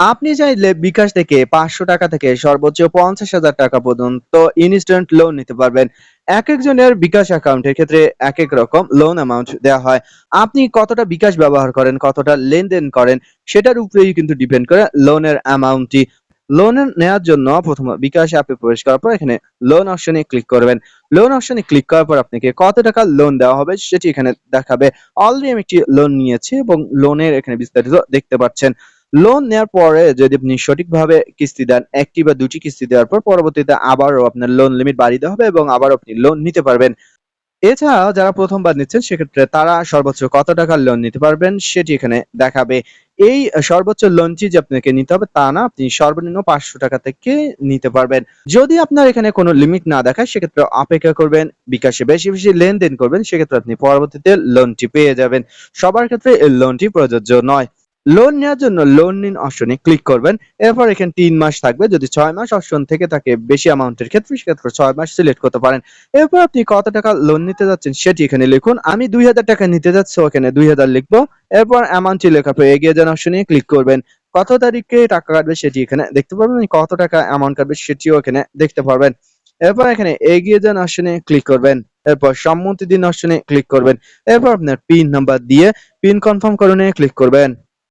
আপনি চাইলে বিকাশ থেকে ৫০০ টাকা থেকে সর্বোচ্চ ৫০,০০০ টাকা পর্যন্ত ইনস্ট্যান্ট লোন নিতে পারবেন। একেকজনের বিকাশ অ্যাকাউন্টের ক্ষেত্রে একেক রকম লোন অ্যামাউন্ট দেওয়া হয়। আপনি কতটা বিকাশ ব্যবহার করেন, কতটা লেনদেন করেন সেটার উপরেই কিন্তু ডিপেন্ড করে লোনের অ্যামাউন্টটি। লোন নেওয়ার জন্য প্রথমে বিকাশ অ্যাপে প্রবেশ করার পর এখানে লোন অপশনে ক্লিক করবেন। লোন অপশনে ক্লিক করার পর আপনাকে কত টাকা লোন দেওয়া হবে সেটি এখানে দেখাবে। অলরেডি আমি একটি লোন নিয়েছি এবং লোনের এখানে বিস্তারিত দেখতে পাচ্ছেন। লোন নেওয়ার পরে যদি আপনি সঠিকভাবে কিস্তি দেন, ১ টি বা ২ টি কিস্তি দেওয়ার পর পরবর্তীতে আবারও আপনার লোন লিমিট বাড়িয়ে দেওয়া হবে এবং আবারও আপনি লোন নিতে পারবেন। এছাড়াও যারা ১ম বার নিচ্ছেন সেক্ষেত্রে তারা সর্বোচ্চ কত টাকার লোন নিতে পারবেন সেটি এখানে দেখাবে। এই সর্বোচ্চ লোনটি যে আপনাকে নিতে হবে তা না, আপনি সর্বনিম্ন ৳৫০০ থেকে নিতে পারবেন। যদি আপনার এখানে কোনো লিমিট না দেখায় সেক্ষেত্রে অপেক্ষা করবেন, বিকাশে বেশি, বেশি লেনদেন করবেন সেক্ষেত্রে আপনি পরবর্তীতে লোনটি পেয়ে যাবেন। সবার ক্ষেত্রে এই লোনটি প্রযোজ্য নয়। লোন নেওয়ার জন্য লোন নিন অপশনে ক্লিক করবেন। এরপর এখানে ৩ মাস থাকবে। যদি ৬ মাস অপশন থেকে থাকে বেশি অ্যামাউন্টের ক্ষেত্রে সেক্ষেত্রে ৬ মাস সিলেক্ট করতে পারেন। এরপর আপনি কত টাকা লোন নিতে যাচ্ছেন সেটি এখানে লিখুন। আমি ৳২,০০০ নিতে যাচ্ছি, সো এখানে ২,০০০ লিখবো। এরপর অ্যামাউন্টটি লেখার পর এগিয়ে যান অপশনে ক্লিক করবেন। কত তারিখে টাকা কাটবে সেটি এখানে দেখতে পারবেন। কত টাকা অ্যামাউন্ট কাটবে সেটিও এখানে দেখতে পারবেন। এরপর এখানে এগিয়ে যান অপশনে ক্লিক করবেন। এরপর সম্মতি দিন অপশনে ক্লিক করবেন। এরপর আপনার পিন নাম্বার দিয়ে পিন কনফার্ম করণে ক্লিক করবেন।